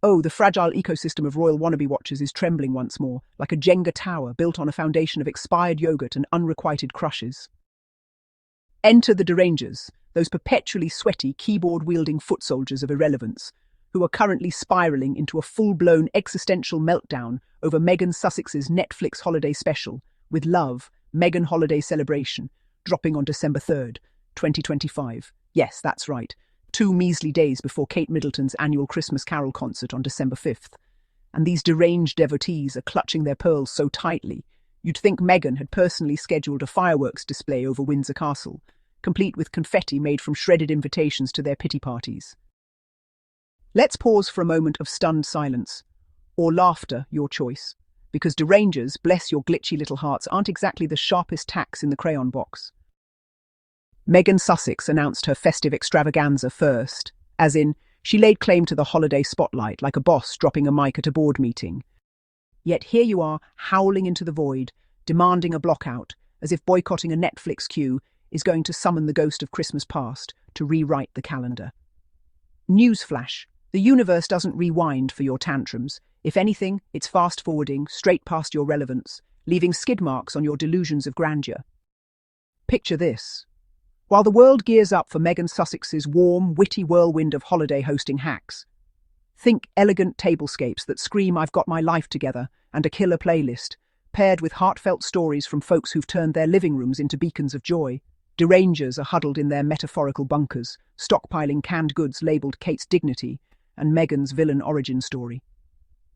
Oh, the fragile ecosystem of royal wannabe watchers is trembling once more, like a Jenga tower built on a foundation of expired yogurt and unrequited crushes. Enter the Derangers, those perpetually sweaty, keyboard-wielding foot soldiers of irrelevance, who are currently spiralling into a full-blown existential meltdown over Meghan Sussex's Netflix holiday special, With Love, Meghan Holiday Celebration, dropping on December 3rd, 2025. Yes, that's right. 2 measly days before Kate Middleton's annual Christmas Carol concert on December 5th. And these deranged devotees are clutching their pearls so tightly, you'd think Meghan had personally scheduled a fireworks display over Windsor Castle, complete with confetti made from shredded invitations to their pity parties. Let's pause for a moment of stunned silence, or laughter, your choice, because Derangers, bless your glitchy little hearts, aren't exactly the sharpest tacks in the crayon box. Meghan Sussex announced her festive extravaganza first, as in, she laid claim to the holiday spotlight like a boss dropping a mic at a board meeting. Yet here you are, howling into the void, demanding a blockout, as if boycotting a Netflix queue is going to summon the ghost of Christmas past to rewrite the calendar. Newsflash, the universe doesn't rewind for your tantrums. If anything, it's fast-forwarding, straight past your relevance, leaving skid marks on your delusions of grandeur. Picture this. While the world gears up for Meghan Sussex's warm, witty whirlwind of holiday hosting hacks, think elegant tablescapes that scream "I've got my life together" and a killer playlist, paired with heartfelt stories from folks who've turned their living rooms into beacons of joy. Derangers are huddled in their metaphorical bunkers, stockpiling canned goods labelled Kate's dignity and Meghan's villain origin story.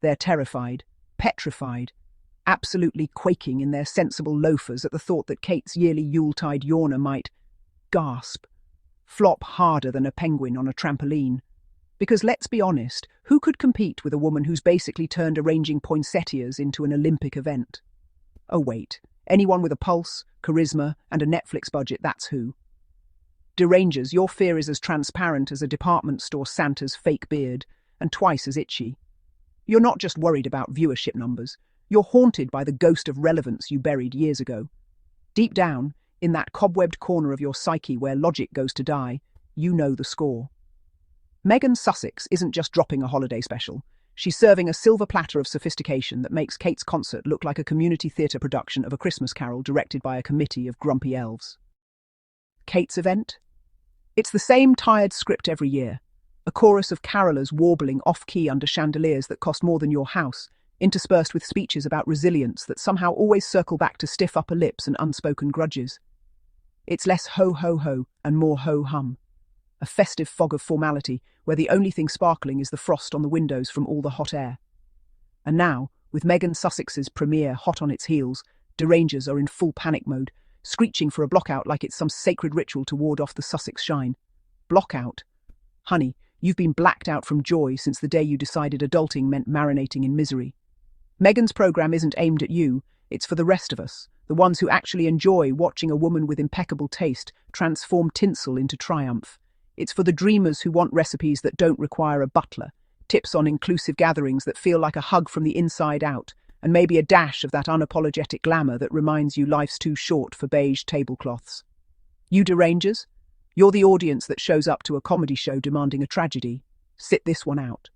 They're terrified, petrified, absolutely quaking in their sensible loafers at the thought that Kate's yearly Yuletide yawner might, gasp, flop harder than a penguin on a trampoline. Because let's be honest, who could compete with a woman who's basically turned arranging poinsettias into an Olympic event? Oh wait, anyone with a pulse, charisma, and a Netflix budget, that's who. Derangers, your fear is as transparent as a department store Santa's fake beard, and twice as itchy. You're not just worried about viewership numbers, you're haunted by the ghost of relevance you buried years ago. Deep down, in that cobwebbed corner of your psyche where logic goes to die, you know the score. Meghan Sussex isn't just dropping a holiday special. She's serving a silver platter of sophistication that makes Kate's concert look like a community theatre production of A Christmas Carol directed by a committee of grumpy elves. Kate's event? It's the same tired script every year. A chorus of carolers warbling off-key under chandeliers that cost more than your house, interspersed with speeches about resilience that somehow always circle back to stiff upper lips and unspoken grudges. It's less ho-ho-ho and more ho-hum. A festive fog of formality where the only thing sparkling is the frost on the windows from all the hot air. And now, with Meghan Sussex's premiere hot on its heels, Derangers are in full panic mode, screeching for a blockout like it's some sacred ritual to ward off the Sussex shine. Blockout? Honey, you've been blacked out from joy since the day you decided adulting meant marinating in misery. Meghan's programme isn't aimed at you, it's for the rest of us, the ones who actually enjoy watching a woman with impeccable taste transform tinsel into triumph. It's for the dreamers who want recipes that don't require a butler, tips on inclusive gatherings that feel like a hug from the inside out, and maybe a dash of that unapologetic glamour that reminds you life's too short for beige tablecloths. You Derangers? You're the audience that shows up to a comedy show demanding a tragedy. Sit this one out.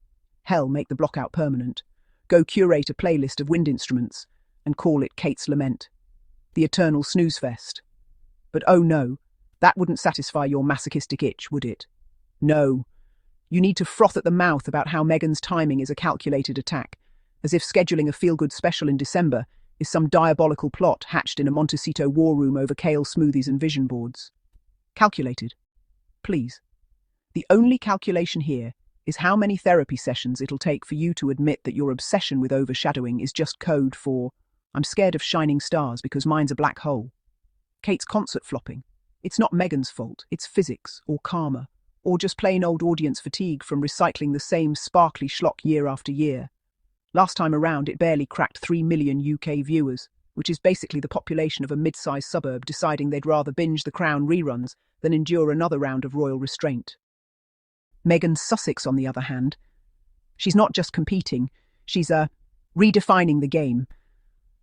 Hell, make the blockout permanent. Go curate a playlist of wind instruments and call it Kate's Lament. The eternal snooze fest. But oh no, that wouldn't satisfy your masochistic itch, would it? No. You need to froth at the mouth about how Meghan's timing is a calculated attack, as if scheduling a feel-good special in December is some diabolical plot hatched in a Montecito war room over kale smoothies and vision boards. Calculated? Please. The only calculation here is how many therapy sessions it'll take for you to admit that your obsession with overshadowing is just code for, I'm scared of shining stars because mine's a black hole. Kate's concert flopping. It's not Meghan's fault, it's physics, or karma, or just plain old audience fatigue from recycling the same sparkly schlock year after year. Last time around, it barely cracked 3 million UK viewers, which is basically the population of a mid-sized suburb deciding they'd rather binge The Crown reruns than endure another round of royal restraint. Meghan Sussex, on the other hand, she's not just competing, she's redefining the game.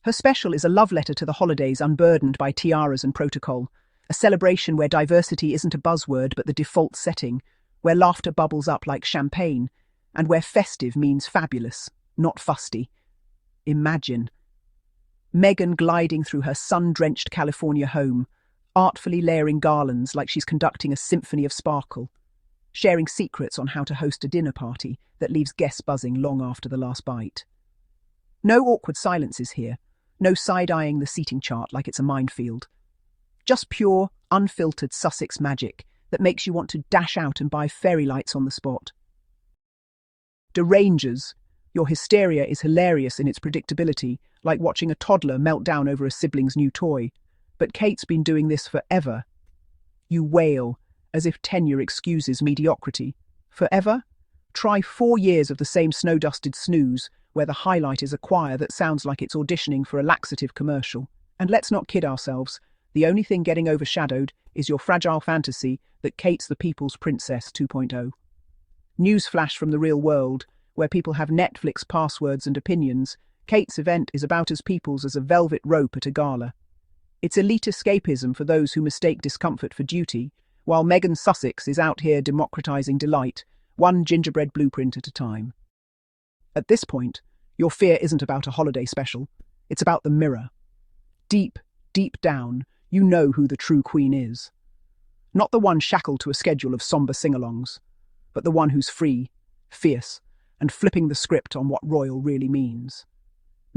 Her special is a love letter to the holidays unburdened by tiaras and protocol, a celebration where diversity isn't a buzzword but the default setting, where laughter bubbles up like champagne, and where festive means fabulous, not fusty. Imagine Meghan gliding through her sun-drenched California home, artfully layering garlands like she's conducting a symphony of sparkle, sharing secrets on how to host a dinner party that leaves guests buzzing long after the last bite. No awkward silences here, no side-eyeing the seating chart like it's a minefield. Just pure, unfiltered Sussex magic that makes you want to dash out and buy fairy lights on the spot. Derangers, your hysteria is hilarious in its predictability, like watching a toddler melt down over a sibling's new toy. But Kate's been doing this forever. You wail, as if tenure excuses mediocrity. Forever? Try 4 years of the same snow-dusted snooze, where the highlight is a choir that sounds like it's auditioning for a laxative commercial. And let's not kid ourselves, the only thing getting overshadowed is your fragile fantasy that Kate's the People's Princess 2.0. Newsflash from the real world, where people have Netflix passwords and opinions, Kate's event is about as people's as a velvet rope at a gala. It's elite escapism for those who mistake discomfort for duty, while Meghan Sussex is out here democratizing delight, one gingerbread blueprint at a time. At this point, your fear isn't about a holiday special, it's about the mirror. Deep, deep down, you know who the true queen is. Not the one shackled to a schedule of somber sing-alongs, but the one who's free, fierce, and flipping the script on what royal really means.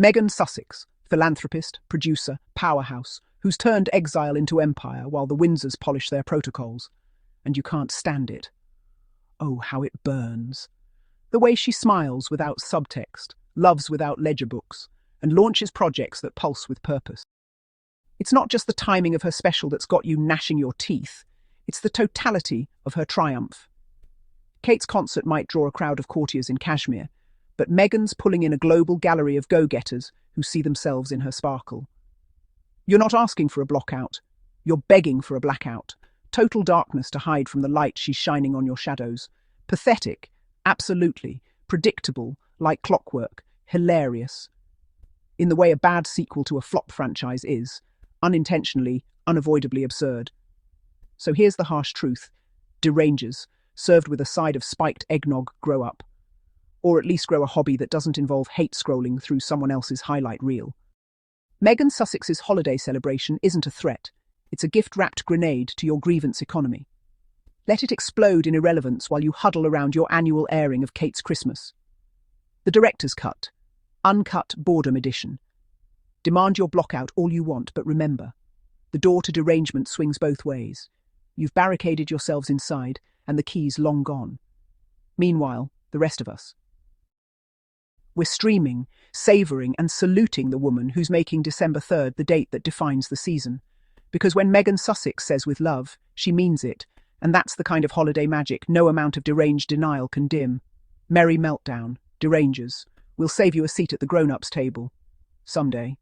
Meghan Sussex, philanthropist, producer, powerhouse, who's turned exile into empire while the Windsors polish their protocols. And you can't stand it. Oh, how it burns. The way she smiles without subtext, loves without ledger books, and launches projects that pulse with purpose. It's not just the timing of her special that's got you gnashing your teeth, it's the totality of her triumph. Kate's concert might draw a crowd of courtiers in cashmere, but Meghan's pulling in a global gallery of go-getters who see themselves in her sparkle. You're not asking for a blockout, you're begging for a blackout. Total darkness to hide from the light she's shining on your shadows. Pathetic, absolutely, predictable, like clockwork, hilarious. In the way a bad sequel to a flop franchise is, unintentionally, unavoidably absurd. So here's the harsh truth. Derangers, served with a side of spiked eggnog, grow up. Or at least grow a hobby that doesn't involve hate scrolling through someone else's highlight reel. Meghan Sussex's holiday celebration isn't a threat. It's a gift-wrapped grenade to your grievance economy. Let it explode in irrelevance while you huddle around your annual airing of Kate's Christmas. The director's cut. Uncut boredom edition. Demand your blockout all you want, but remember, the door to derangement swings both ways. You've barricaded yourselves inside, and the key's long gone. Meanwhile, the rest of us. We're streaming, savouring and saluting the woman who's making December 3rd the date that defines the season. Because when Meghan Sussex says with love, she means it, and that's the kind of holiday magic no amount of deranged denial can dim. Merry meltdown, derangers. We'll save you a seat at the grown-ups table. Someday.